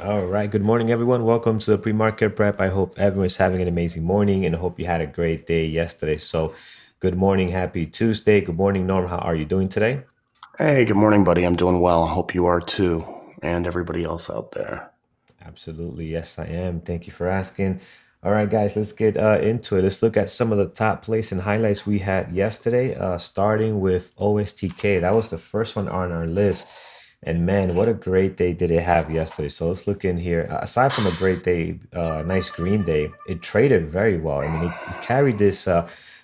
All right. Good morning, everyone. Welcome to the pre-market prep. I hope everyone's having an amazing morning and I hope you had a great day yesterday. So, good morning. Happy Tuesday. Good morning, Norm. How are you doing today? Hey, good morning, buddy. I'm doing well. Hope you are too, and everybody else out there. Absolutely. Yes, I am. Thank you for asking. All right, guys, let's get into it. Let's look at some of the top plays and highlights we had yesterday, starting with OSTK. That was the first one on our list. And man, what a great day did it have yesterday. So let's look in here. Aside from a great day, nice green day, it traded very well. I mean, it carried this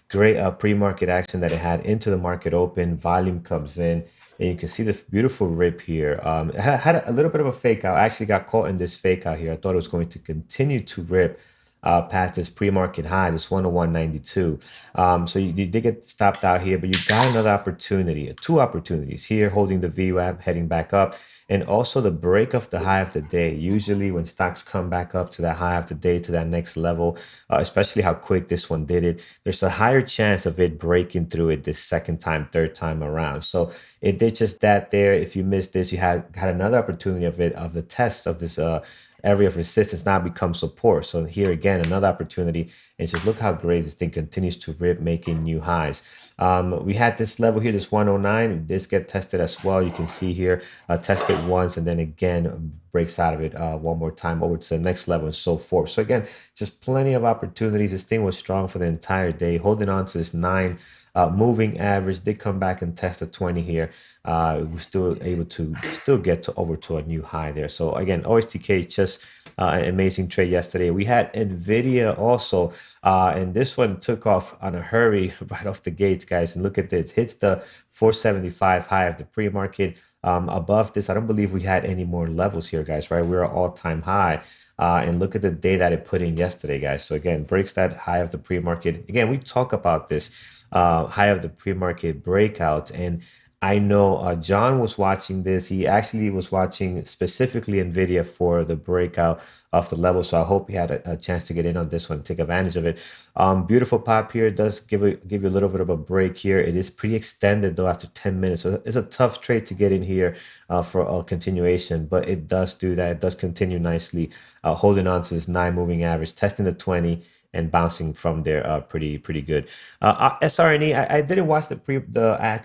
great pre-market action that it had into the market open. Volume comes in, and you can see the beautiful rip here. It had a little bit of a fake out. I actually got caught in this fake out here. I thought it was going to continue to rip past this pre-market high, this 101.92. So you did get stopped out here, but you got another opportunity, two opportunities here, holding the VWAP, heading back up, and also the break of the high of the day. Usually when stocks come back up to that high of the day, to that next level, especially how quick this one did it, there's a higher chance of it breaking through it this second time, third time around. So it did just that there. If you missed this, you had another opportunity of the test of this area of resistance now becomes support. So here again, another opportunity. And just look how great this thing continues to rip, making new highs. We had this level here, this 109. This get tested as well. You can see here, tested once and then again breaks out of it one more time over to the next level and so forth. So again, just plenty of opportunities. This thing was strong for the entire day, holding on to this nine moving average. Did come back and test a 20 here. We're still able to still get to over to a new high there. So again, OSTK just an amazing trade yesterday. We had Nvidia also, and this one took off on a hurry right off the gates, guys. And look at this, hits the 475 high of the pre-market. Above this, I don't believe we had any more levels here, guys. Right, we're at all-time high. And look at the day that it put in yesterday, guys. So again, breaks that high of the pre-market. Again, we talk about this high of the pre-market breakout. And I know John was watching this. He actually was watching specifically NVIDIA for the breakout of the level. So I hope he had a chance to get in on this one, take advantage of it. Beautiful pop here. It does give you a little bit of a break here. It is pretty extended though after 10 minutes. So it's a tough trade to get in here for a continuation, but it does do that. It does continue nicely, holding on to this nine moving average, testing the 20 and bouncing from there pretty good. SRNE, I didn't watch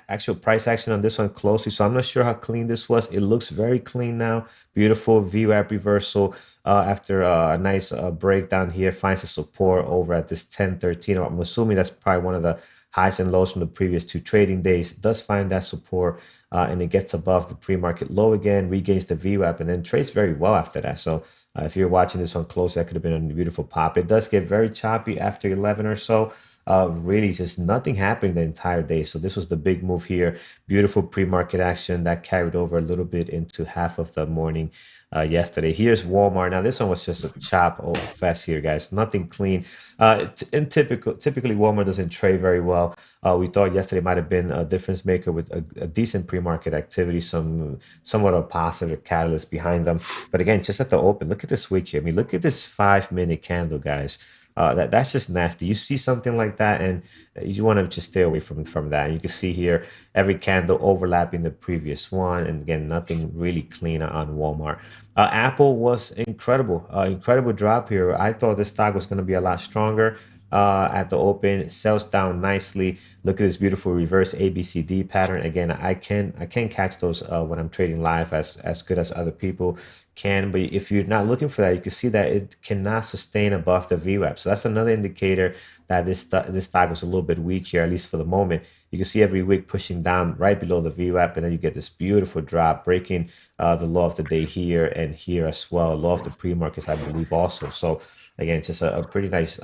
actual price action on this one closely, so I'm not sure how clean this was. It looks very clean now. Beautiful VWAP reversal after a nice breakdown here. Finds a support over at this 1013. I'm assuming that's probably one of the highs and lows from the previous two trading days. It does find that support and it gets above the pre-market low again, regains the VWAP, and then trades very well after that. So if you're watching this one close, that could have been a beautiful pop. It does get very choppy after 11 or so. Really, just nothing happened the entire day. So this was the big move here. Beautiful pre-market action that carried over a little bit into half of the morning yesterday. Here's Walmart. Now this one was just a chop or fest here, guys. Nothing clean. Typically Walmart doesn't trade very well. We thought yesterday might have been a difference maker with a decent pre-market activity, somewhat of a positive catalyst behind them. But again, just at the open, look at this wick here. I mean, look at this 5 minute candle, guys. That's just nasty. You see something like that, and you want to just stay away from that. And you can see here every candle overlapping the previous one, and again, nothing really clean on Walmart. Apple was incredible, incredible drop here. I thought this stock was going to be a lot stronger. At the open, it sells down nicely. Look at this beautiful reverse ABCD pattern. Again, I can't catch those when I'm trading live as good as other people can. But if you're not looking for that, you can see that it cannot sustain above the VWAP. So that's another indicator that this stock was a little bit weak here, at least for the moment. You can see every wick pushing down right below the VWAP, and then you get this beautiful drop, breaking the low of the day here and here as well. Low of the pre-markets, I believe, also. So again, just a pretty nice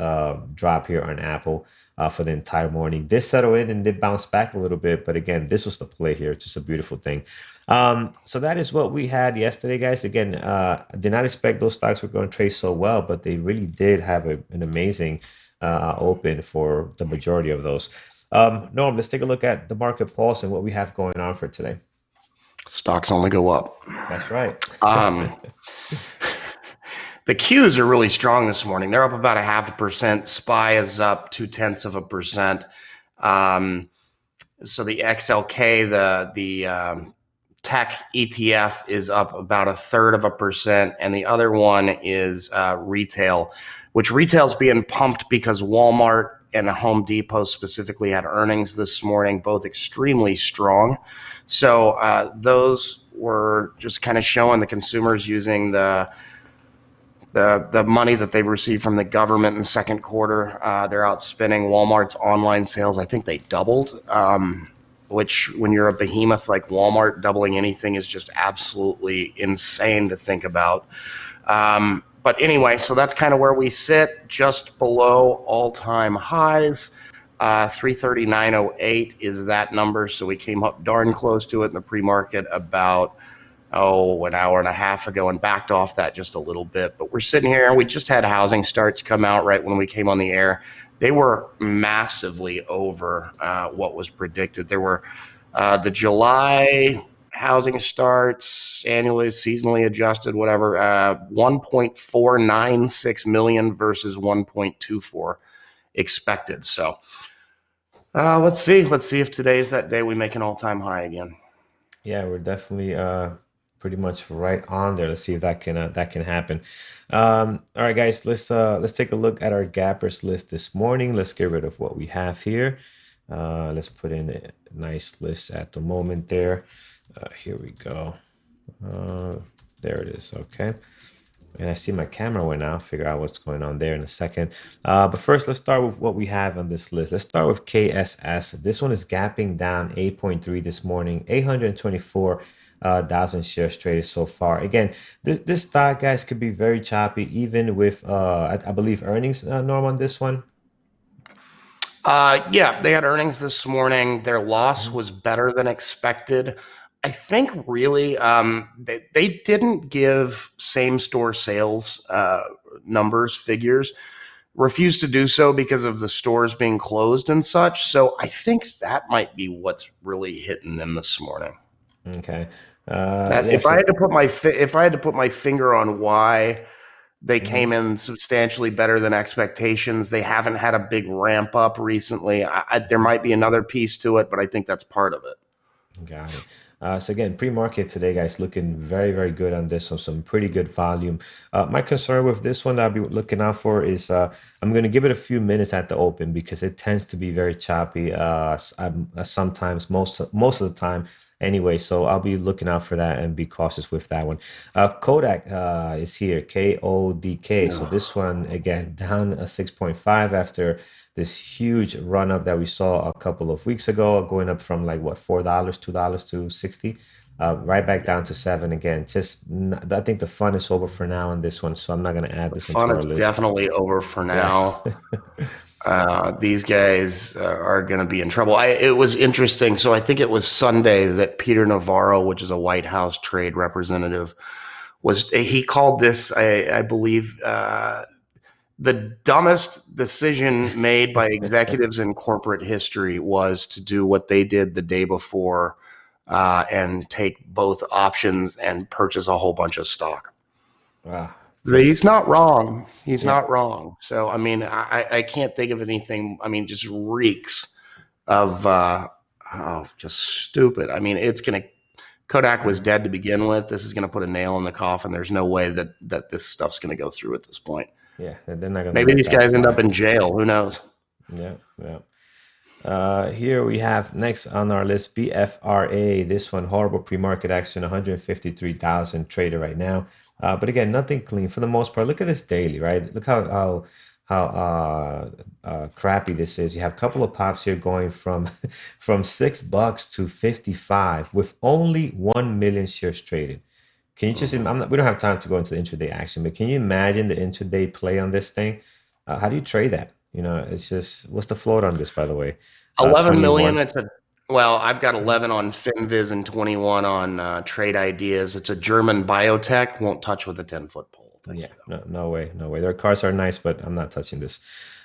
drop here on Apple for the entire morning. This settled in and did bounce back a little bit, but again, this was the play here. It's just a beautiful thing. So that is what we had yesterday, guys. Again, I did not expect those stocks were going to trade so well, but they really did have an amazing open for the majority of those. Norm, let's take a look at the market pulse and what we have going on for today. Stocks only go up. That's right. Um, the Qs are really strong this morning. They're up about 0.5%. SPY is up 0.2%. So the XLK, the tech ETF is up about 1/3%, and the other one is retail, which retail's being pumped because Walmart and Home Depot specifically had earnings this morning, both extremely strong. So those were just kind of showing the consumers using the money that they've received from the government in the second quarter. They're out spending. Walmart's online sales, I think they doubled, which when you're a behemoth like Walmart, doubling anything is just absolutely insane to think about. But anyway, so that's kind of where we sit, just below all-time highs. 339.08 is that number, so we came up darn close to it in the pre-market about an hour and a half ago and backed off that just a little bit. But we're sitting here and we just had housing starts come out right when we came on the air. They were massively over what was predicted. There were the July housing starts, annually, seasonally adjusted, whatever, 1.496 million versus 1.24 expected. So let's see if today's that day we make an all-time high again. Yeah, we're definitely pretty much right on there. Let's see if that can happen. All right, guys, let's take a look at our gappers list this morning. Let's get rid of what we have here. Let's put in a nice list at the moment there. Here we go. There it is. Okay. And I see my camera went out. Figure out what's going on there in a second. But first, let's start with what we have on this list. Let's start with KSS. This one is gapping down 8.3 this morning, 824,000 shares traded so far. Again, this stock, guys, could be very choppy, even with, I believe, earnings, Norm, on this one. Yeah, they had earnings this morning. Their loss was better than expected. I think really they didn't give same store sales numbers, figures, refused to do so because of the stores being closed and such. So I think that might be what's really hitting them this morning. Okay. That Yeah, so if I had to put my finger on why they came mhm, in substantially better than expectations. They haven't had a big ramp up recently. There might be another piece to it, but I think that's part of it. got it. So again, pre-market today, guys, looking very, very good on this. So some pretty good volume. My concern with this one that I'll be looking out for is I'm going to give it a few minutes at the open because it tends to be very choppy. Sometimes, most of the time, anyway. So I'll be looking out for that and be cautious with that one. Kodak is here, KODK. So this one again down a 6.5 after this huge run up that we saw a couple of weeks ago, going up from like what, $4, $2 to 60, right back down to 7 again. I think the fun is over for now on this one, so I'm not going to add The this one to fun our is list. definitely over for Yeah. now. These guys are going to be in trouble. It was interesting. So I think it was Sunday that Peter Navarro, which is a White House trade representative, he called this, I believe, the dumbest decision made by executives in corporate history was to do what they did the day before and take both options and purchase a whole bunch of stock. Ah, He's just not wrong. He's yeah. not wrong. So, I mean, I can't think of anything. I mean, just reeks of just stupid. I mean, it's going to. Kodak was Mhm. dead to begin with. This is going to put a nail in the coffin. There's no way that this stuff's going to go through at this point. Yeah, they're not going to Maybe let these that guys end up fly. in jail. Who knows? Yeah, yeah. Here we have next on our list BFRA. This one, horrible pre-market action, 153,000 traded right now. But again, nothing clean for the most part. Look at this daily, right? Look how crappy this is. You have a couple of pops here going from from $6 to 55 with only 1 million shares traded. Can you just? Mhm. We don't have time to go into the intraday action, but can you imagine the intraday play on this thing? How do you trade that? It's just what's the float on this, by the way? 11 million. 21. I've got 11 on FinViz and 21 on Trade Ideas. It's a German biotech. Won't touch with a 10-foot pole. Thank Yeah, you, though. no, no way, no way. Their cars are nice, but I'm not touching this.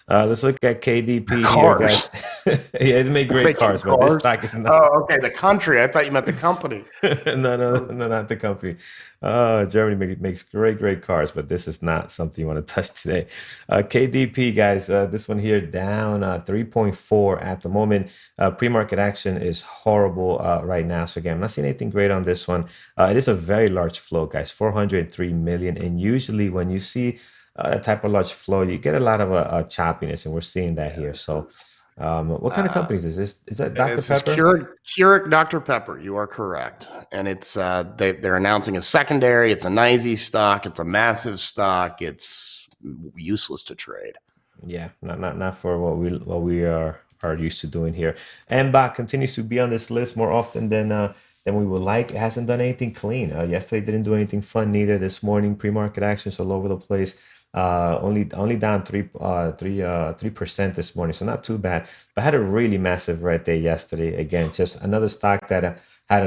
Let's look at KDP here, Cars. guys. Yeah, they make They're great making cars, but this cars. stock is not. Oh, okay. The country. I thought you meant the company. No, no, Oh, no, not the company. Germany makes great cars, but this is not something you want to touch today. KDP, guys, this one here down 3.4 at the moment. Pre-market action is horrible right now. So again, I'm not seeing anything great on this one. It is a very large flow, guys, 403 million. And usually when you see that type of large flow, you get a lot of choppiness, and we're seeing that yeah. here. This So is. what kind of Uh, company is this? Is that Dr. this is Pepper? Keurig Dr Pepper. You are correct, and it's they're announcing a secondary. It's a NYSE stock. It's a massive stock. It's useless to trade. Yeah, not for what we are used to doing here. MBOT continues to be on this list more often than we would like. It hasn't done anything clean. Yesterday didn't do anything fun neither. This morning pre-market actions all over the place. Only down 3% this morning, so not too bad. But had a really massive red day yesterday. Again, just another stock that had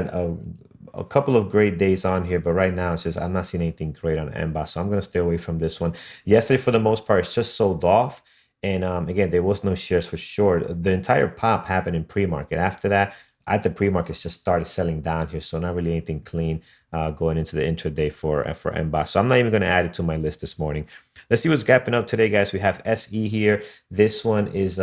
a couple of great days on here, but right now it's just I'm not seeing anything great on MBOT, so I'm gonna stay away from this one. Yesterday, for the most part, it's just sold off. And again, there was no shares for short. The entire pop happened in pre-market. After that, at the pre-markets just started selling down here. So not really anything clean going into the intraday for MBOS. So I'm not even going to add it to my list this morning. Let's see what's gapping up today, guys. We have SE here. This one is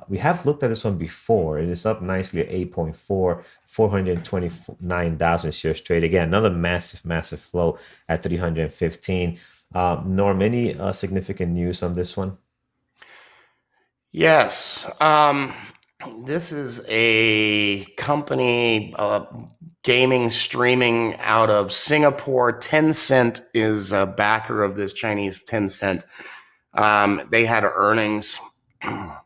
we have looked at this one before. It is up nicely at 8.4, 429,000 shares trade. Again, another massive flow at 315. Norm, any significant news on this one? Yes. This is a company, gaming streaming out of Singapore. Tencent is a backer of this Chinese Tencent. They had earnings,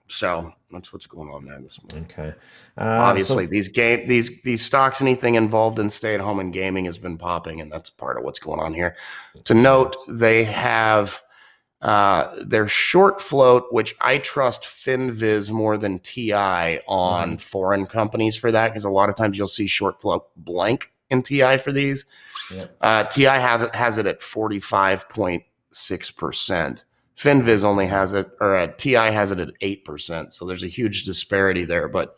so that's what's going on there this morning. Okay. Obviously, So these stocks, anything involved in stay at home and gaming has been popping, and that's part of what's going on here. To yeah. note, they have their short float, which I trust FinViz more than TI on Hmm. foreign companies for that, because a lot of times you'll see short float blank in TI for these. Yep. TI has it at 45.6%. FinViz only has it, or TI has it at 8%. So there's a huge disparity there. But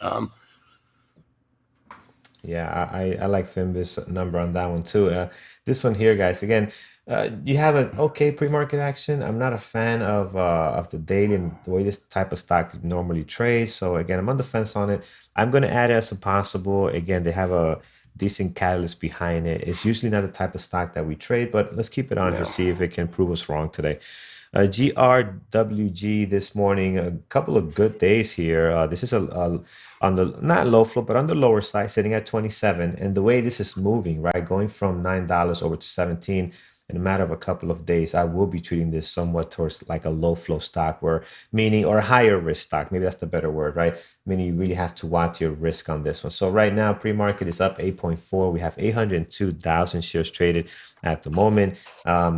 Yeah, I like Finbis number on that one too. This one here, guys. Again, you have an okay pre-market action. I'm not a fan of the daily and the way this type of stock normally trades. So again, I'm on the fence on it. I'm gonna add it as a possible. Again, they have a decent catalyst behind it. It's usually not the type of stock that we trade, but let's keep it on here, no. see if it can prove us wrong today. GRWG this morning, a couple of good days here. This is a on the not low flow, but on the lower side, sitting at 27. And the way this is moving, right, going from $9 over to 17 in a matter of a couple of days, I will be treating this somewhat towards like a low flow stock, where meaning or a higher risk stock. Maybe that's the better word, right? Meaning you really have to watch your risk on this one. So right now, pre-market is up 8.4. We have 802,000 shares traded at the moment.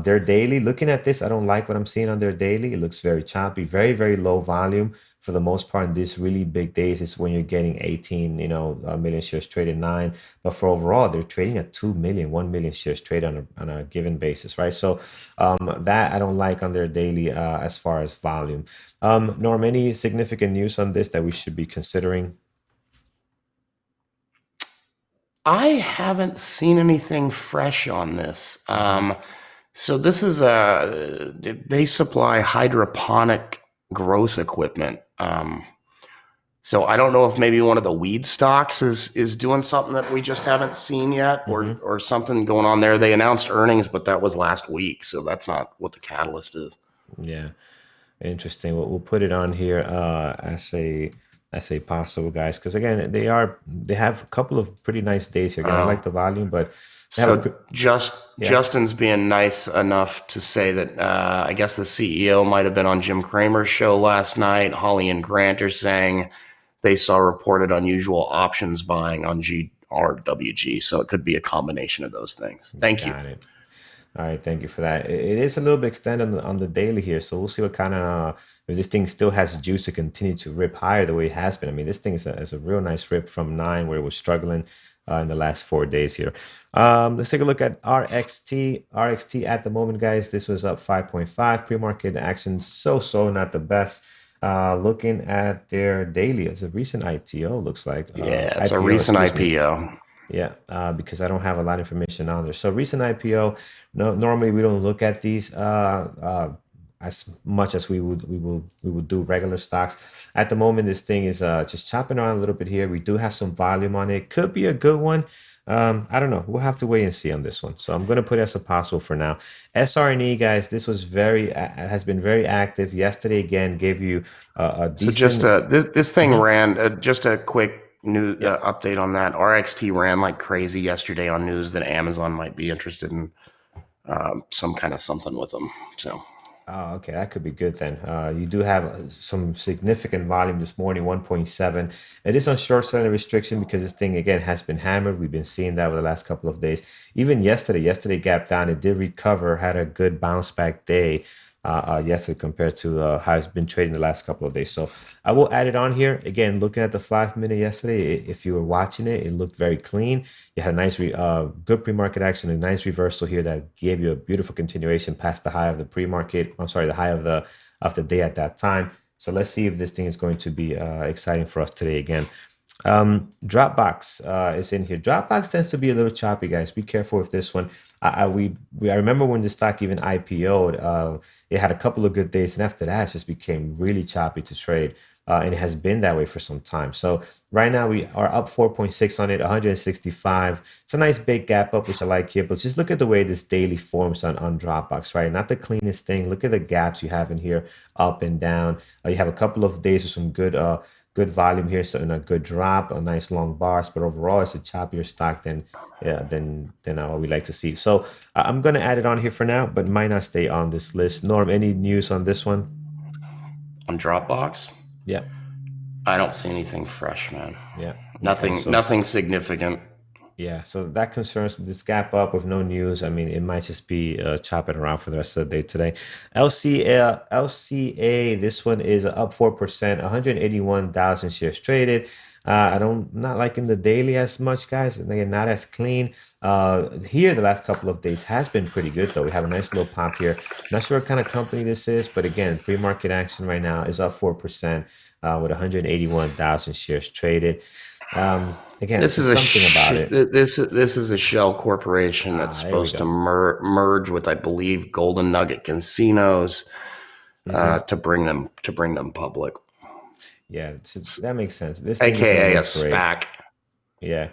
Their daily, looking at this, I don't like what I'm seeing on their daily. It looks very choppy, very low volume for the most part. In these really big days is when you're getting 18, million shares traded, nine. But for overall, they're trading at 2 million, 1 million shares traded on a given basis, right? So that I don't like on their daily as far as volume. Norm, any significant news on this that we should be considering? I haven't seen anything fresh on this. Hmm. So this is they supply hydroponic growth equipment. So I don't know if maybe one of the weed stocks is doing something that we just haven't seen yet, or Hmm. or something going on there. They announced earnings, but that was last week, so that's not what the catalyst is. Yeah. Interesting. We'll put it on here as a possible, guys, because again they have a couple of pretty nice days here. Again, I Uh, like the volume, but they have so yeah. Justin's being nice enough to say that I guess the CEO might have been on Jim Cramer's show last night. Holly and Grant are saying they saw reported unusual options buying on GRWG, so it could be a combination of those things. Thank you. Got it. All right, thank you for that. It is a little bit extended on the daily here, so we'll see what kind of if this thing still has juice to continue to rip higher the way it has been. I mean, this thing is a real nice rip from nine where it was struggling in the last 4 days here. Let's take a look at RXT. RXT at the moment, guys, this was up 5.5 pre-market action, so not the best. Looking at their daily, it's a recent ITO, looks like Yeah, it's a IPO, recent excuse me. IPO. Yeah, because I don't have a lot of information on there. So recent IPO. No, normally we don't look at these as much as we would do regular stocks. At the moment, this thing is just chopping around a little bit here. We do have some volume on it. Could be a good one. I don't know. We'll have to wait and see on this one. So I'm gonna put it as a possible for now. SRNE guys, this was has been very active. Yesterday again gave you a So just decent. this thing Mhm. ran. Just a quick new Yeah. update on that. RXT ran like crazy yesterday on news that Amazon might be interested in some kind of something with them. So Oh, okay, that could be good then. You do have some significant volume this morning, 1.7. It is on short selling restriction because this thing again has been hammered. We've been seeing that over the last couple of days. Even yesterday gapped down. It did recover, had a good bounce back day yesterday compared to how it's been trading the last couple of days. So I will add it on here. Again, looking at the 5 minute yesterday, if you were watching it, it looked very clean. You had a nice, good pre-market action, a nice reversal here that gave you a beautiful continuation past the high of the pre-market. I'm sorry, the high of the day at that time. So let's see if this thing is going to be exciting for us today again. Dropbox is in here. Dropbox tends to be a little choppy, guys. Be careful with this one. I remember when the stock even IPO'd, it had a couple of good days, and after that, it just became really choppy to trade. And it has been that way for some time. So right now we are up 4.6 on it, 165. It's a nice big gap up, which I like here. But just look at the way this daily forms on Dropbox, right? Not the cleanest thing. Look at the gaps you have in here, up and down. You have a couple of days with some good volume here, so in a good drop, a nice long bars. But overall, it's a choppier stock than yeah than what we like to see. So I'm gonna add it on here for now, but might not stay on this list. Norm, any news on this one? on Dropbox, Yeah, I don't see anything fresh, man. yeah. Okay, Nothing, so nothing significant. yeah, so that concerns this gap up with no news. I mean, it might just be chopping around for the rest of the day today. LCA, this one is up 4%, 181,000 shares traded. I don't not liking the daily as much, guys. And again, not as clean. Here the last couple of days has been pretty good though. We have a nice little pop here. Not sure what kind of company this is, but again, pre-market action right now is up 4% with 181,000 shares traded. Again, This is just something about it. this is a shell corporation that's There we supposed to go. merge with, I believe, Golden Nugget Casinos Hmm. to bring them public, Yeah, that makes sense. This thing isn't aka a doing great. SPAC. Yeah,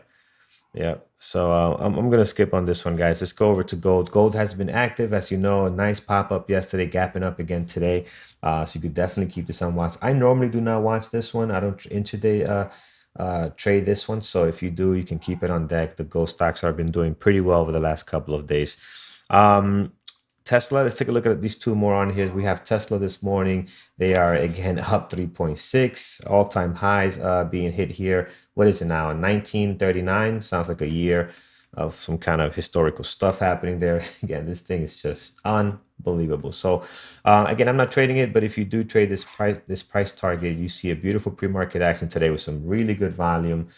yeah. So I'm gonna skip on this one, guys. Let's go over to gold. Gold has been active, as you know. A nice pop up yesterday, gapping up again today. So you could definitely keep this on watch. I normally do not watch this one. I don't intraday trade this one. So if you do, you can keep it on deck. The gold stocks have been doing pretty well over the last couple of days. Um, Tesla, let's take a look at these two more on here. We have Tesla this morning. They are again up 3.6, all-time highs being hit here. What is it now? 1939. Sounds like a year of some kind of historical stuff happening there. Again, this thing is just unbelievable. So again, I'm not trading it, but if you do trade this price target, you see a beautiful pre-market action today with some really good volume.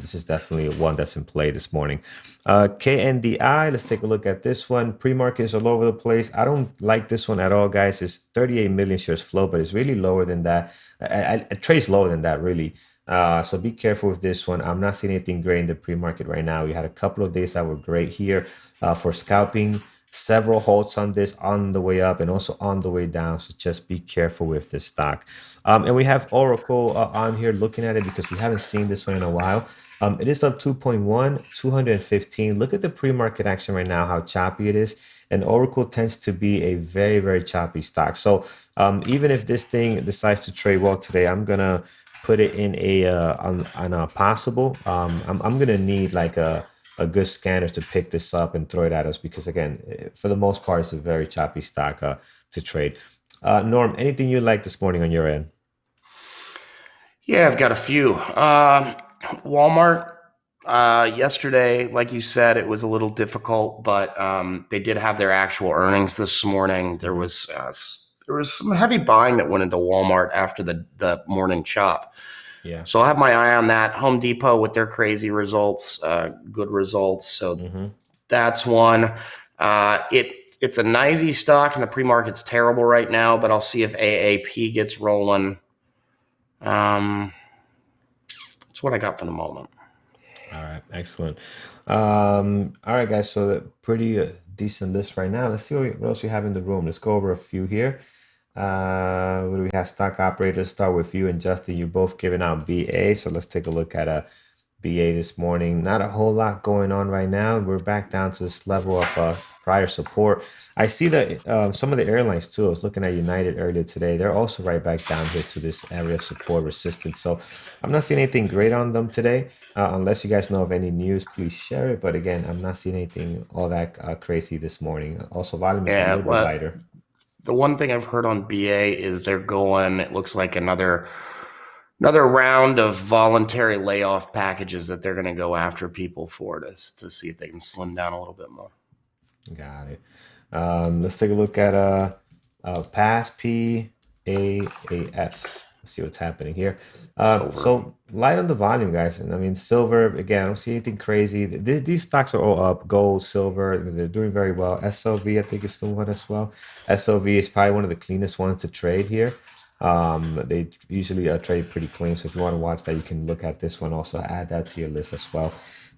This is definitely one that's in play this morning. KNDI, let's take a look at this one. Pre-market is all over the place. I don't like this one at all, guys. It's 38 million shares flow, but it's really lower than that. It trades lower than that, really. So be careful with this one. I'm not seeing anything great in the pre-market right now. We had a couple of days that were great here for scalping. Several holds on this on the way up and also on the way down. So just be careful with this stock. And we have Oracle on here looking at it because we haven't seen this one in a while. It is up 2.1, 215. Look at the pre-market action right now, how choppy it is. And Oracle tends to be a very, very choppy stock. So even if this thing decides to trade well today, I'm gonna put it in on a possible. I'm gonna need like a good scanner to pick this up and throw it at us because again, for the most part, it's a very choppy stock to trade. Norm, anything you like this morning on your end? Yeah, I've got a few. Walmart. Yesterday, like you said, it was a little difficult, but they did have their actual earnings this morning. Hmm. There was some heavy buying that went into Walmart after the morning chop. Yeah. So I'll have my eye on that. Home Depot with their crazy results, good results. So Hmm. that's one. It it's a nicey stock, and the pre-market's terrible right now. But I'll see if AAP gets rolling. That's what I got for the moment. All right, excellent. All right, guys. So pretty decent list right now. Let's see what else we have in the room. Let's go over a few here. What do we have? Stock operators. Start with you and Justin. You both giving out BA. So let's take a look at BA this morning. Not a whole lot going on right now. We're back down to this level of prior support. I see that some of the airlines too. I was looking at United earlier today. They're also right back down here to this area of support resistance. So I'm not seeing anything great on them today. Unless you guys know of any news, please share it. But again, I'm not seeing anything all that crazy this morning. Also, volume is a Yeah, little bit well, lighter. the one thing I've heard on BA is they're going. It looks like another round of voluntary layoff packages that they're going to go after people for to see if they can slim down a little bit more. Got it. Let's take a look at PAS PAAS. Let's see what's happening here. Silver. So light on the volume, guys. And I mean, silver again. I don't see anything crazy. These stocks are all up. Gold, silver. I mean, they're doing very well. SLV, I think, is still one as well. SLV is probably one of the cleanest ones to trade here. They usually trade pretty clean. So if you want to watch that, you can look at this one. Also add that to your list as well.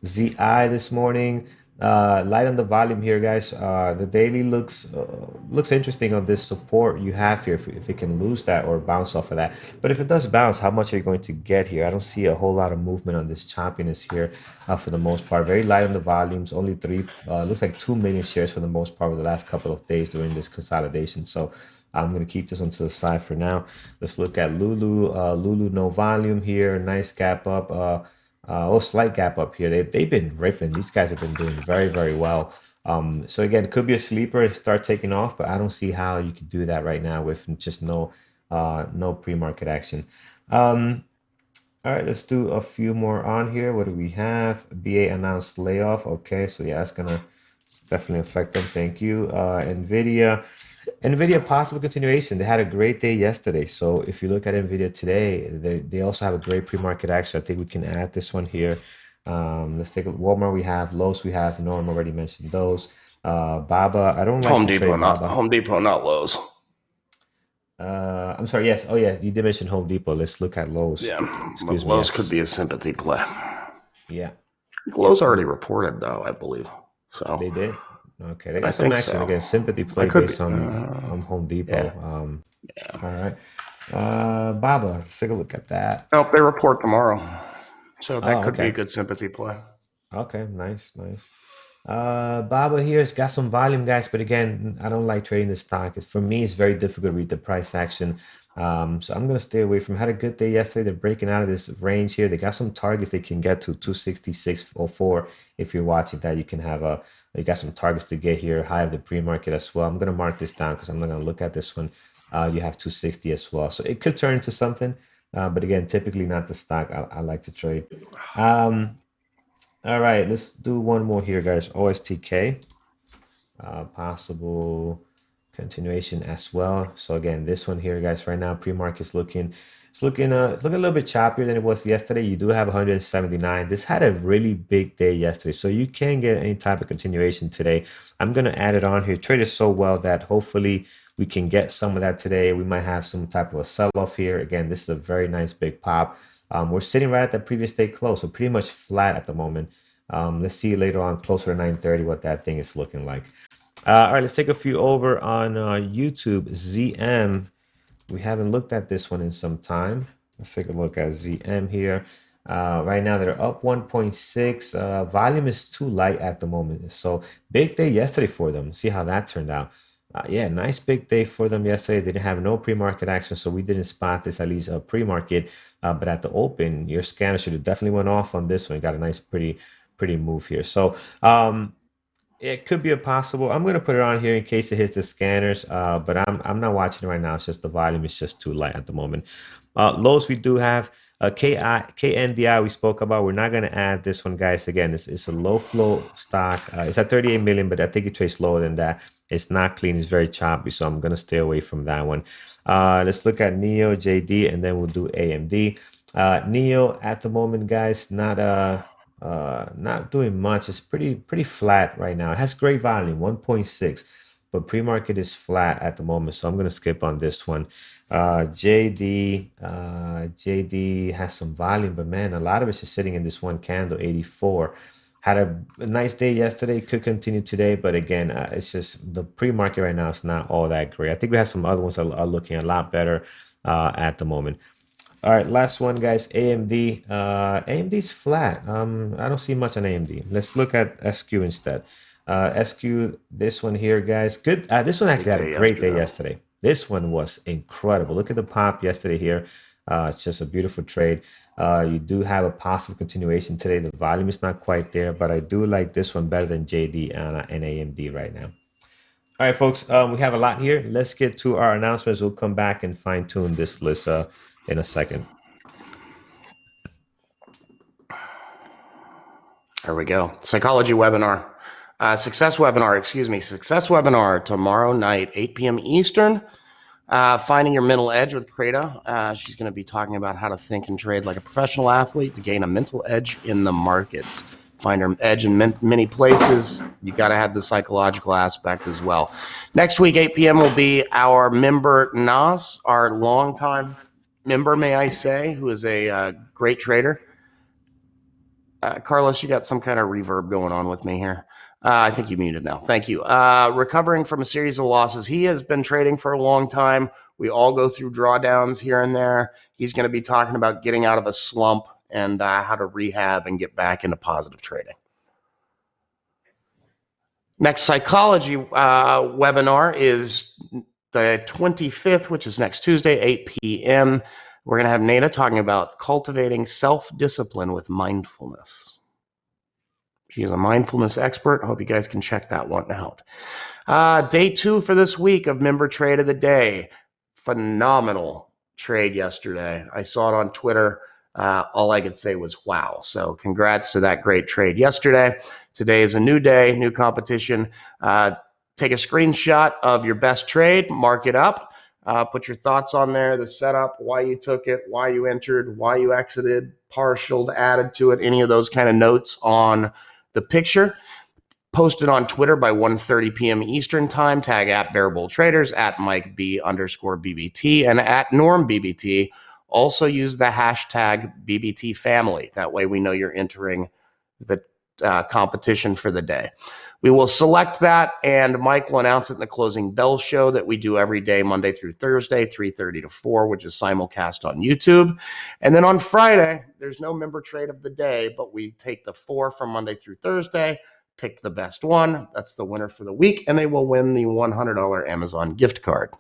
ZI this morning. Light on the volume here, guys. The daily looks interesting on this support you have here. If it can lose that or bounce off of that, but if it does bounce, how much are you going to get here? I don't see a whole lot of movement on this choppiness here for the most part. Very light on the volumes. Only three. Looks like 2 million shares for the most part over the last couple of days during this consolidation. So I'm going to keep this one to the side for now. Let's look at Lulu. Lulu, no volume here. Nice gap up. Slight gap up here. They've been ripping. These guys have been doing very, very well. So again, it could be a sleeper start taking off, but I don't see how you could do that right now with just no pre-market action. Um, all right, let's do a few more on here. What do we have? BA announced layoff. Okay, so yeah, that's gonna definitely affect them. Thank you. Nvidia possible continuation. They had a great day yesterday. So if you look at Nvidia today, they also have a great pre-market action. I think we can add this one here. Let's take a Walmart. We have Lowe's. We have Norm already mentioned those. Baba. I don't like Home to Depot, trade not Baba. Home Depot, not Lowe's. I'm sorry. Yes. Oh, yes. You did mention Home Depot. Let's look at Lowe's. Yeah, but Excuse me. Lowe's could Yes. be a sympathy play. Yeah. Lowe's already reported though, I believe. So They did. Okay. They I got some think action so. again. Sympathy I play could be. based on Home Yeah, Depot. yeah. All right. Baba. Let's take a look at that. Nope, they report tomorrow, so that Oh, could be a okay. good sympathy play. Okay, nice, nice. Baba here's got some volume, guys, but again, I don't like trading the stock. For me, it's very difficult to read the price action. So I'm gonna stay away from. Had a good day yesterday. They're breaking out of this range here. They got some targets they can get to 266.04. If you're watching that, you can have a. You got some targets to get here, high of the pre-market as well. I'm gonna mark this down because I'm not gonna look at this one. You have 260 as well, so it could turn into something. But again, typically not the stock I like to trade. Um, all right, let's do one more here, guys. OSTK, possible continuation as well. So again, this one here, guys, right now pre-market is looking a little bit choppier than it was yesterday. You do have 179. This had a really big day yesterday, so you can get any type of continuation today. I'm gonna add it on here. Traded so well that hopefully we can get some of that today. We might have some type of a sell-off here. Again, this is a very nice big pop. We're sitting right at the previous day close, so pretty much flat at the moment. Let's see later on closer to 9:30 what that thing is looking like. All right, let's take a few over on YouTube. ZM. We haven't looked at this one in some time. Let's take a look at ZM here. Right now they're up 1.6. Volume is too light at the moment. So big day yesterday for them. See how that turned out. Yeah, nice big day for them yesterday. They didn't have no pre-market action, so we didn't spot this at least pre-market. But at the open, your scanner should have definitely went off on this one. Got a nice, pretty move here. So it could be a possible. I'm gonna put it on here in case it hits the scanners. But I'm not watching it right now. It's just the volume is just too light at the moment. Lows we do have KNDI we spoke about. We're not gonna add this one, guys. Again, it's a low flow stock. It's at 38 million, but I think it trades lower than that. It's not clean. It's very choppy, so I'm gonna stay away from that one. Let's look at Neo JD, and then we'll do AMD. Neo at the moment, guys, not doing much. It's pretty flat right now. It has great volume, 1.6. but pre-market is flat at the moment, so I'm gonna skip on this one. JD has some volume, but man, a lot of it's just sitting in this one candle, 84. Had a nice day yesterday, could continue today, but again, it's just the pre-market right now is not all that great. I think we have some other ones that are looking a lot better at the moment. All right, last one, guys. AMD. AMD's flat. I don't see much on AMD. Let's look at SQ instead. SQ, this one here, guys. Good. This one actually Great had a day great day yesterday. yesterday. This one was incredible. Look at the pop yesterday here. It's just a beautiful trade. You do have a possible continuation today. The volume is not quite there, but I do like this one better than JD and AMD right now. All right, folks, we have a lot here. Let's get to our announcements. We'll come back and fine tune this list in a second. There we go. Psychology webinar. Success webinar, excuse me. Success webinar tomorrow night, 8 p.m. Eastern. Finding your mental edge with Kreda. She's going to be talking about how to think and trade like a professional athlete to gain a mental edge in the markets. Find your edge in many places. You got to have the psychological aspect as well. Next week, 8 p.m. will be our member Nas, our longtime member, may I say, who is a great trader. Carlos, you got some kind of reverb going on with me here. I think you muted now. Thank you. Recovering from a series of losses. He has been trading for a long time. We all go through drawdowns here and there. He's going to be talking about getting out of a slump and how to rehab and get back into positive trading. Next psychology webinar is the 25th, which is next Tuesday, 8 p.m. We're going to have Nada talking about cultivating self-discipline with mindfulness. She is a mindfulness expert. I hope you guys can check that one out. Day 2 for this week of member trade of the day. Phenomenal trade yesterday. I saw it on Twitter. All I could say was wow. So congrats to that great trade yesterday. Today is a new day, new competition. Take a screenshot of your best trade, mark it up, put your thoughts on there, the setup, why you took it, why you entered, why you exited, partial, added to it, any of those kind of notes on the picture. Posted on Twitter by 1:30 p.m. Eastern time. Tag at Bearable Traders, at Mike B_BBT, and at Norm BBT. Also use the hashtag BBT family. That way we know you're entering the competition for the day. We will select that, and Mike will announce it in the closing bell show that we do every day, Monday through Thursday, 3:30 to 4, which is simulcast on YouTube. And then on Friday, there's no member trade of the day, but we take the 4 from Monday through Thursday, pick the best one. That's the winner for the week, and they will win the $100 Amazon gift card.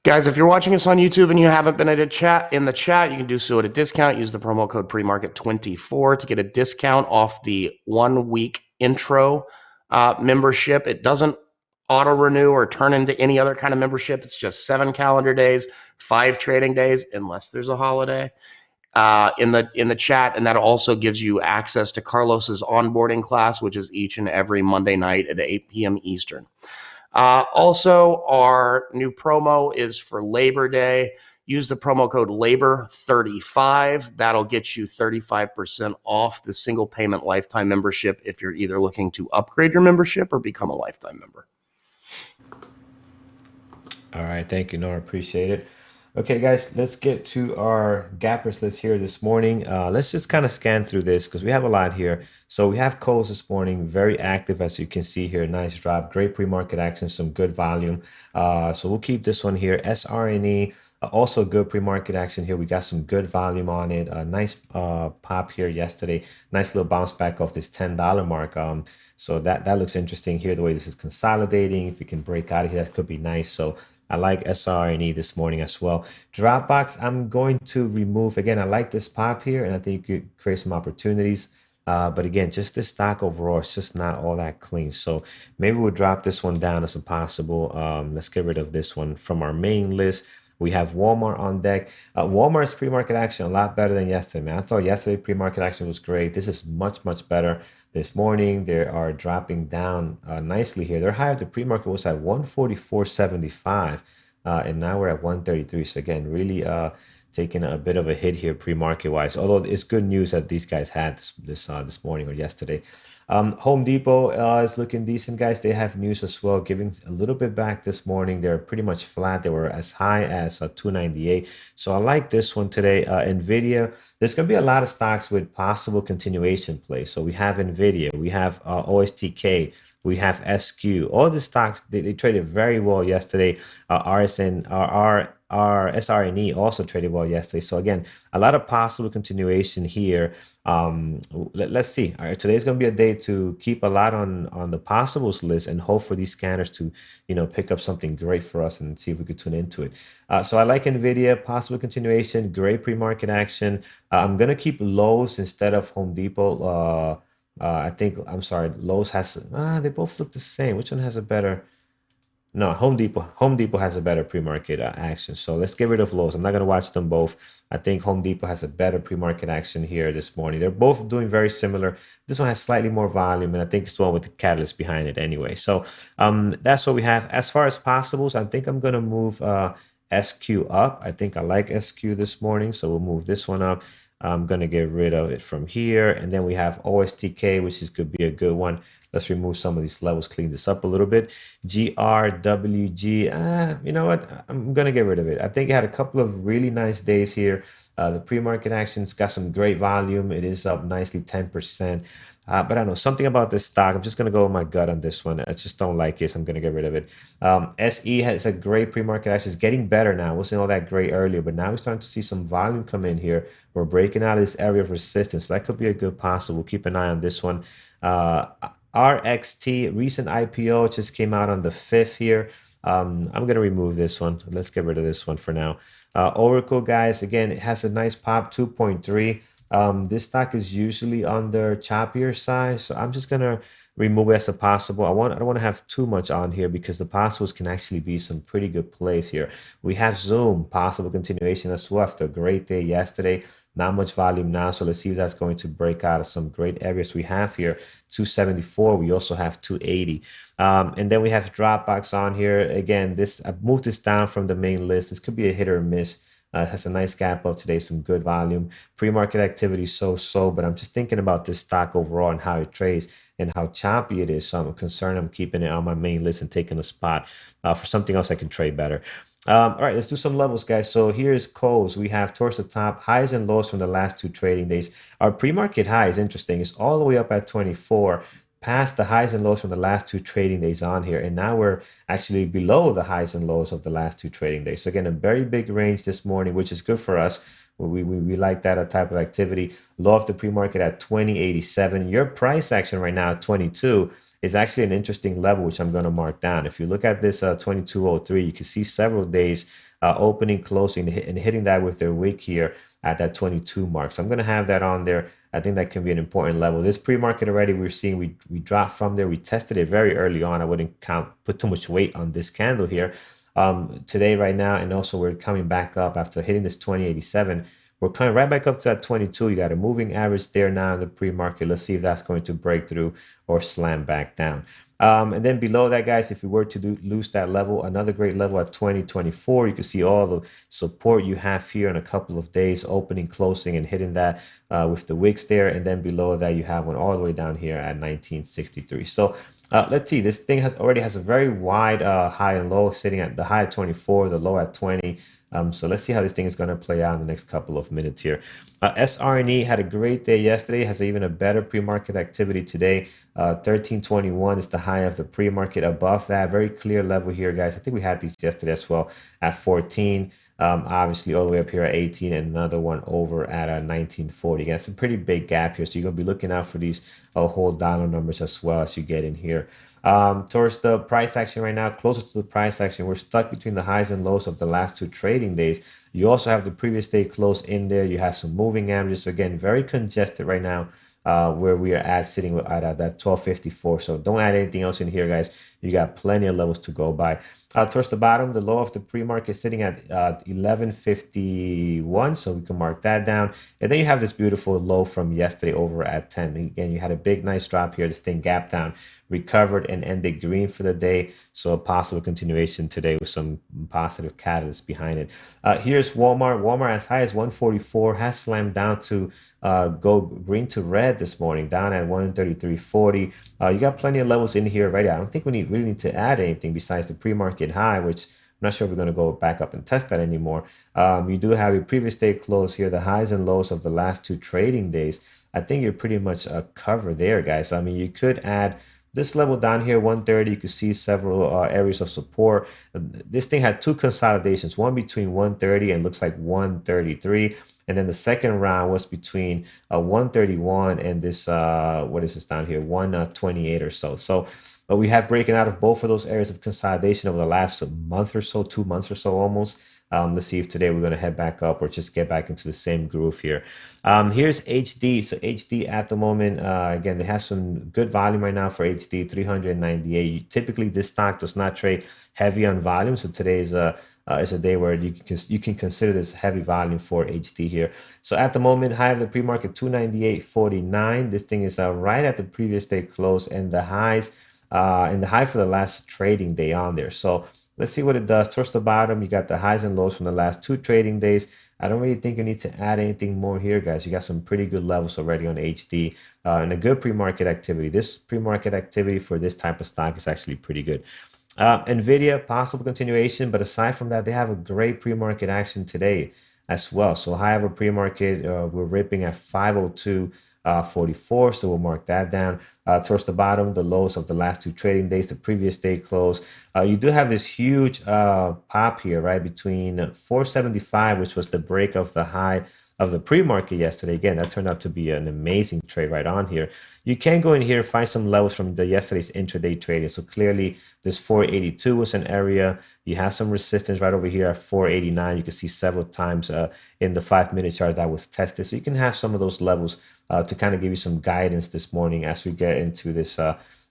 Guys, if you're watching us on YouTube and you haven't been in the chat, you can do so at a discount. Use the promo code PREMARKET24 to get a discount off the 1-week intro membership. It doesn't auto-renew or turn into any other kind of membership. It's just 7 calendar days, 5 trading days, unless there's a holiday. In the chat, and that also gives you access to Carlos's onboarding class, which is each and every Monday night at 8 p.m. Eastern. Also, our new promo is for Labor Day. Use the promo code LABOR35. That'll get you 35% off the single payment lifetime membership if you're either looking to upgrade your membership or become a lifetime member. All right, thank you, Nora. Appreciate it. Okay, guys, let's get to our gappers list here this morning. Let's just kind of scan through this because we have a lot here. So we have Coles this morning, very active, as you can see here. Nice drop, great pre-market action, some good volume. So we'll keep this one here. SRNE, also good pre-market action here. We got some good volume on it. A nice pop here yesterday. Nice little bounce back off this $10 mark. So that looks interesting here, the way this is consolidating. If you can break out of here, that could be nice. So I like SRNE this morning as well. Dropbox, I'm going to remove. Again, I like this pop here, and I think you could create some opportunities. But again, just this stock overall, it's just not all that clean. So maybe we'll drop this one down as a possible. Let's get rid of this one from our main list. We have Walmart on deck. Walmart's pre-market action a lot better than yesterday, man. I thought yesterday pre-market action was great. This is much, much better. This morning, they are dropping down nicely here. Their high of the pre-market was at 144.75, and now we're at 133. So again, really taking a bit of a hit here pre-market wise. Although it's good news that these guys had this morning or yesterday. Home Depot is looking decent, guys. They have news as well, giving a little bit back this morning. They're pretty much flat. They were as high as 298. So I like this one today. Nvidia. There's going to be a lot of stocks with possible continuation play. So we have Nvidia, we have OSTK, we have SQ. All the stocks they traded very well yesterday. RSN, SRNE also traded well yesterday. So again, a lot of possible continuation here. Let's see. All right, today's going to be a day to keep a lot on the possibles list and hope for these scanners to pick up something great for us and see if we could tune into it. So I like Nvidia, possible continuation, great pre-market action. I'm gonna keep Lowe's instead of Home Depot. I think I'm sorry, Lowe's has they both look the same. Which one has a better? No, Home Depot. Home Depot has a better pre-market action. So let's get rid of Lowe's. I'm not going to watch them both. I think Home Depot has a better pre-market action here this morning. They're both doing very similar. This one has slightly more volume, and I think it's the one with the catalyst behind it anyway. So that's what we have. As far as possibles, I think I'm going to move SQ up. I think I like SQ this morning, so we'll move this one up. I'm going to get rid of it from here. And then we have OSTK, which is could be a good one. Let's remove some of these levels, clean this up a little bit. GRWG, you know what? I'm going to get rid of it. I think it had a couple of really nice days here. The pre-market action's got some great volume. It is up nicely 10%. But I don't know, something about this stock. I'm just going to go with my gut on this one. I just don't like it, so I'm going to get rid of it. SE has a great pre-market action. It's getting better now. It wasn't all that great earlier, but now we're starting to see some volume come in here. We're breaking out of this area of resistance. So that could be a good possible. Keep an eye on this one. RXT, recent IPO, just came out on the 5th here. I'm going to remove this one. Let's get rid of this one for now. Oracle, guys, again, it has a nice pop, 2.3. This stock is usually on the choppier side, so I'm just gonna remove it as a possible. I don't want to have too much on here because the possibles can actually be some pretty good plays here. We have Zoom, possible continuation as well after a great day yesterday. Not much volume now, so let's see if that's going to break out of some great areas we have here. 274. We also have 280. And then we have Dropbox on here. Again, I've moved this down from the main list. This could be a hit or miss. It has a nice gap up today, some good volume. Pre-market activity so, but I'm just thinking about this stock overall and how it trades and how choppy it is. So I'm concerned I'm keeping it on my main list and taking a spot for something else I can trade better. All right, let's do some levels, guys. So here's Coles. We have towards the top highs and lows from the last 2 trading days. Our pre-market high is interesting. It's all the way up at 24, past the highs and lows from the last 2 trading days on here. And now we're actually below the highs and lows of the last 2 trading days. So again, a very big range this morning, which is good for us. We like that type of activity. Low of the pre-market at 20.87. Your price action right now at 22 is actually an interesting level, which I'm going to mark down. If you look at this 2203, you can see several days opening, closing, and hitting that with their wick here at that 22 mark. So I'm going to have that on there. I think that can be an important level. This pre-market already, we're seeing we dropped from there. We tested it very early on. I wouldn't put too much weight on this candle here today, right now. And also we're coming back up after hitting this 2087. We're coming right back up to that 22. You got a moving average there now in the pre-market. Let's see if that's going to break through or slam back down. And then below that, guys, if we were to lose that level, another great level at 2024, you can see all the support you have here in a couple of days, opening, closing, and hitting that with the wicks there. And then below that, you have one all the way down here at 1963. So let's see, this thing already has a very wide high and low, sitting at the high at 24, the low at 20. So let's see how this thing is going to play out in the next couple of minutes here. SRNE had a great day yesterday, has even a better pre-market activity today. 1321 is the high of the pre-market. Above that, very clear level here, guys. I think we had these yesterday as well at 14. Obviously all the way up here at 18, and another one over at 1940. Again, it's a pretty big gap here, so you're going to be looking out for these whole dollar numbers as well as you get in here. Towards the price action right now, closer to the price action, we're stuck between the highs and lows of the last 2 trading days. You also have the previous day close in there. You have some moving averages. So again, very congested right now where we are at, sitting at that 1254. So don't add anything else in here, guys. You got plenty of levels to go by. Towards the bottom, the low of the pre-market is sitting at 1151, so we can mark that down. And then you have this beautiful low from yesterday over at 10. Again, you had a big, nice drop here. This thing gapped down, recovered, and ended green for the day. So a possible continuation today with some positive catalyst behind it. Here's Walmart. Walmart as high as 144 has slammed down to go green to red this morning, down at 133.40. You got plenty of levels in here already. I don't think we really need to add anything besides the pre-market high, which I'm not sure if we're going to go back up and test that anymore. You do have a previous day close here, the highs and lows of the last two trading days. I think you're pretty much covered there, guys. I mean, you could add this level down here, 130. You could see several areas of support. This thing had two consolidations, one between 130 and looks like 133. And then the second round was between 131 and this, what is this down here, 128 or so. So we have breaking out of both of those areas of consolidation over the last month or so, 2 months or so almost. Let's see if today we're going to head back up or just get back into the same groove here. Here's HD. So HD at the moment, again, they have some good volume right now for HD, 398. Typically, this stock does not trade heavy on volume. So today is a day where you can consider this heavy volume for HD here. So at the moment, high of the pre-market 298.49. This thing is right at the previous day close, and the highs and the high for the last trading day on there. So let's see what it does. Towards the bottom, you got the highs and lows from the last two trading days. I don't really think you need to add anything more here, guys. You got some pretty good levels already on HD and a good pre-market activity. This pre-market activity for this type of stock is actually pretty good. Nvidia, possible continuation, but aside from that, they have a great pre-market action today as well. So high of a pre-market, we're ripping at 502. 44, so we'll mark that down. Towards the bottom, the lows of the last two trading days, the previous day close. You do have this huge pop here, right, between 475, which was the break of the high of the pre-market yesterday. Again, that turned out to be an amazing trade right on here. You can go in here, find some levels from the yesterday's intraday trading. So clearly this 482 was an area. You have some resistance right over here at 489. You can see several times in the 5-minute chart that was tested. So you can have some of those levels to kind of give you some guidance this morning as we get into this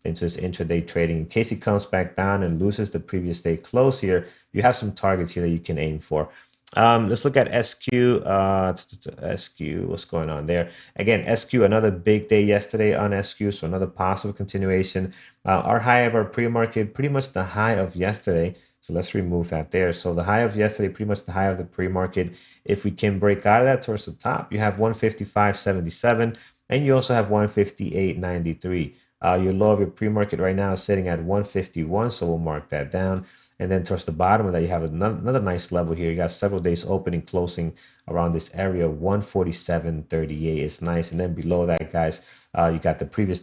intraday trading. In case it comes back down and loses the previous day close here, you have some targets here that you can aim for. Let's look at SQ. SQ, what's going on there? Again, SQ, another big day yesterday on SQ, so another possible continuation. Our high of our pre-market, pretty much the high of yesterday. So let's remove that there. So the high of yesterday, pretty much the high of the pre-market. If we can break out of that towards the top, you have 155.77, and you also have 158.93. Your low of your pre-market right now is sitting at 151, so we'll mark that down. And then towards the bottom of that, you have another nice level here. You got several days opening, closing around this area. 147.38 is nice. And then below that, guys, you got the previous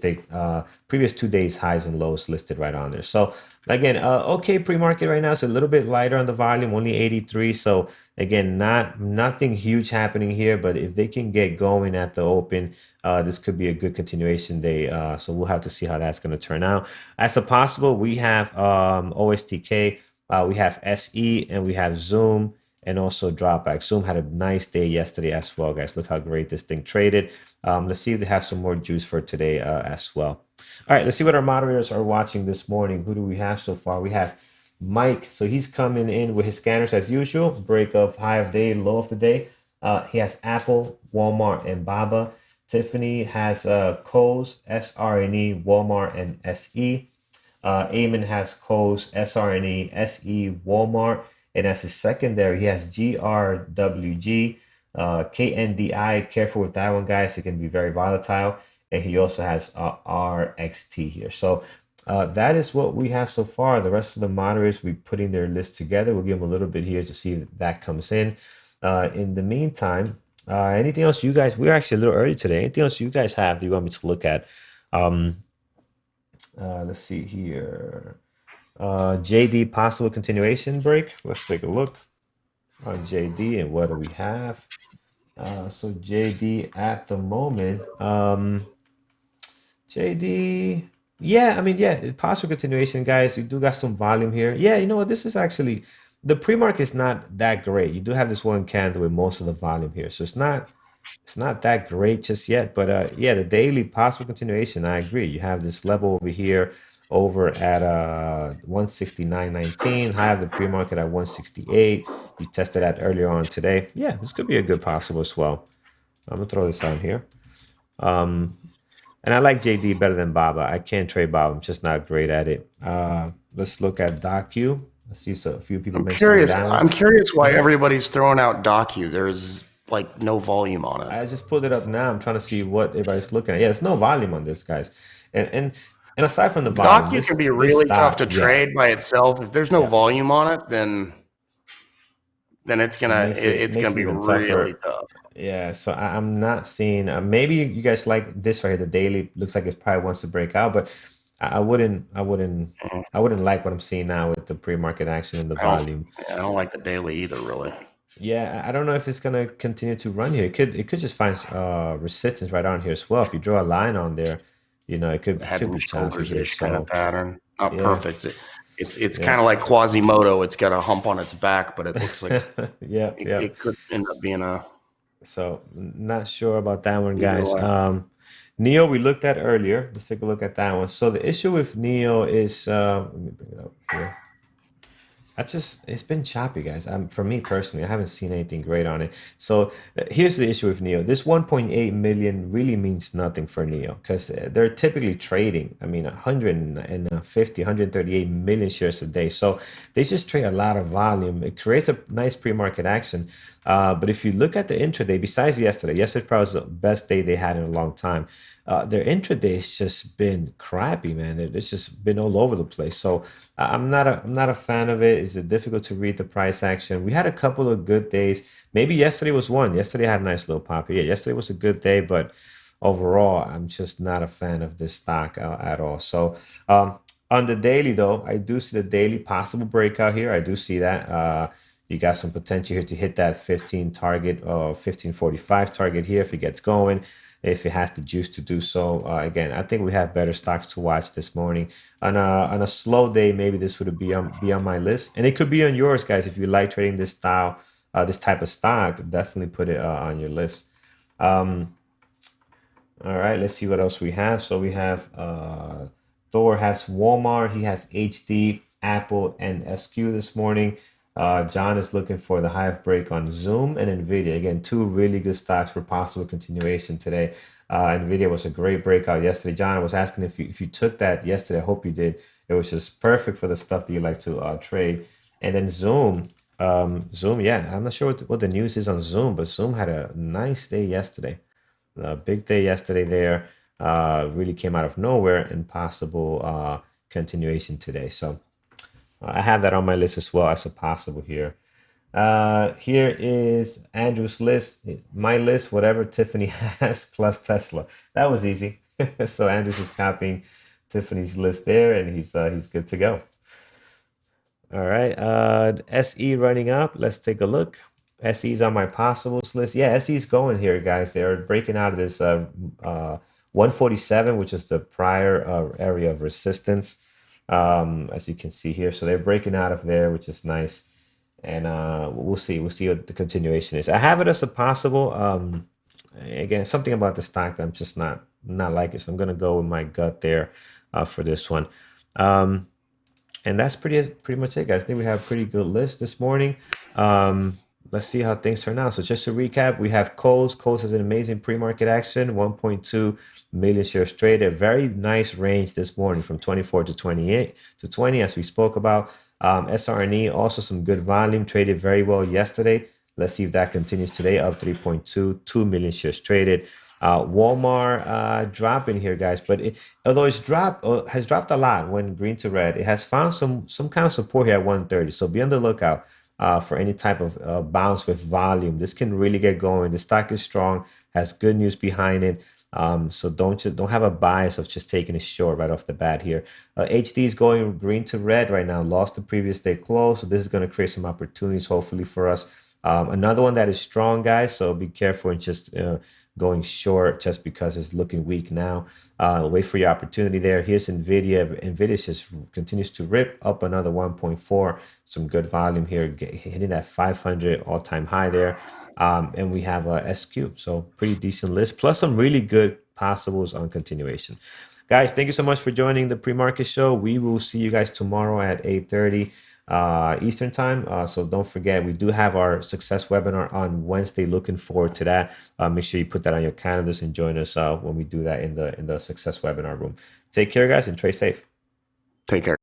2 days highs and lows listed right on there. So again, okay, pre-market right now is a little bit lighter on the volume, only 83. So again, nothing huge happening here, but if they can get going at the open, this could be a good continuation day. So we'll have to see how that's going to turn out. As a possible, we have OSTK, we have SE, and we have Zoom, and also dropback. Zoom had a nice day yesterday as well, guys. Look how great this thing traded. Let's see if they have some more juice for today as well. All right, let's see what our moderators are watching this morning. Who do we have so far? We have Mike. So he's coming in with his scanners as usual. Break of high of day, low of the day. He has Apple, Walmart, and Baba. Tiffany has Kohl's, SRNE, Walmart, and SE. Eamon has Kohl's, SRNE, SE, Walmart, and as his secondary, he has GRWG, KNDI. Careful with that one, guys. It can be very volatile. And he also has RXT here. So that is what we have so far. The rest of the moderators, we're putting their list together. We'll give them a little bit here to see if that comes in. In the meantime, anything else you guys, we're actually a little early today. Anything else you guys have that you want me to look at? Let's see here. JD possible continuation break. Let's take a look on JD and what do we have. So JD at the moment, JD, yeah, I mean, yeah, possible continuation, guys. You do got some volume here. Yeah, you know what? This is actually the pre-market is not that great. You do have this one candle with most of the volume here, so it's not that great just yet. But yeah, the daily possible continuation, I agree. You have this level over here over at 169.19, high of the pre-market at 168. You tested that earlier on today. Yeah, this could be a good possible as well. I'm gonna throw this on here. Um, and I like JD better than Baba. I can't trade Baba. I'm just not great at it. Let's look at Docu. I see a few people I'm mentioning curious. that one. I'm curious why Mhm. everybody's throwing out Docu. There's like no volume on it. I just pulled it up now. I'm trying to see what everybody's looking at. Yeah, there's no volume on this, guys. And aside from the volume, Docu can this be this really tough stock, to yeah, trade by itself. If there's no yeah, volume on it, then it makes it it's gonna makes it be even really tougher. tough. Yeah, so I'm not seeing. Maybe you guys like this right here. The daily looks like it probably wants to break out, but Mhm. I wouldn't like what I'm seeing now with the pre-market action and the volume. I don't like the daily either, really. Yeah, I don't know if it's gonna continue to run here. It could just find resistance right on here as well. If you draw a line on there, it Head could and be choppy shoulders here. ish kind of So pattern. Not yeah, perfect. It's yeah, kind of like Quasimodo. It's got a hump on its back, but it looks like yeah, yeah. it could end up being a So not sure about that one, either guys. way. Neo we looked at earlier. Let's take a look at that one. So the issue with Neo is let me bring it up here. It's been choppy, guys. For me personally, I haven't seen anything great on it. So here's the issue with Neo. This 1.8 million really means nothing for Neo because they're typically trading. I mean, 150, 138 million shares a day. So they just trade a lot of volume. It creates a nice pre-market action. But if you look at the intraday, besides yesterday probably was the best day they had in a long time. Their intraday's just been crappy, man. It's just been all over the place. So I'm not a fan of it. It's difficult to read the price action. We had a couple of good days. Maybe yesterday was one. Yesterday had a nice little pop. Yeah, yesterday was a good day, but overall, I'm just not a fan of this stock at all. So on the daily, though, I do see the daily possible breakout here. I do see that. You got some potential here to hit that 15 target or 1545 target here if it gets going, if it has the juice to do so. Again, I think we have better stocks to watch this morning. On a slow day, maybe this would be on my list, and it could be on yours, guys. If you like trading this style, this type of stock, definitely put it on your list. Um, all right, let's see what else we have. So we have Thor has Walmart, he has HD, Apple, and SQ this morning. John is looking for the hive break on Zoom and Nvidia. Again, two really good stocks for possible continuation today. Nvidia was a great breakout yesterday. John, I was asking if you took that yesterday. I hope you did. It was just perfect for the stuff that you like to trade. And then Zoom, yeah, I'm not sure what the news is on Zoom, but Zoom had a nice day yesterday. A big day yesterday there. Really came out of nowhere and possible continuation today. So I have that on my list as well as a possible here. Here is Andrew's list, my list, whatever Tiffany has plus Tesla. That was easy. So Andrew's is copying Tiffany's list there, and he's good to go. All right. SE running up. Let's take a look. SE is on my possibles list. Yeah, SE is going here, guys. They're breaking out of this 147, which is the prior area of resistance, as you can see here. So they're breaking out of there, which is nice. And we'll see. We'll see what the continuation is. I have it as a possible. Again, something about the stock that I'm just not liking. So I'm gonna go with my gut there for this one. Um, and that's pretty much it, guys. I think we have a pretty good list this morning. Um, let's see how things turn out. So just to recap, we have Coles. Coles has an amazing pre-market action, 1.2 million shares traded. A very nice range this morning from 24 to 28 to 20, as we spoke about. SRNE also some good volume, traded very well yesterday. Let's see if that continues today, up 3.2, 2 million shares traded. Walmart dropping here, guys, but although it's dropped has dropped a lot when green to red, it has found some kind of support here at 130. So be on the lookout for any type of bounce with volume. This can really get going. The stock is strong, has good news behind it. So don't have a bias of just taking a short right off the bat here. HD is going green to red right now. Lost the previous day close, so this is going to create some opportunities hopefully for us. Another one that is strong, guys. So be careful and just going short just because it's looking weak now. Wait for your opportunity there. Here's Nvidia. Nvidia just continues to rip up another 1.4. Some good volume here, hitting that 500 all-time high there. And we have a SQ, so pretty decent list, plus some really good possibles on continuation. Guys, thank you so much for joining the pre-market show. We will see you guys tomorrow at 8:30 Eastern time. So don't forget, we do have our success webinar on Wednesday. Looking forward to that. Make sure you put that on your calendars and join us when we do that in the success webinar room. Take care, guys, and trade safe. Take care.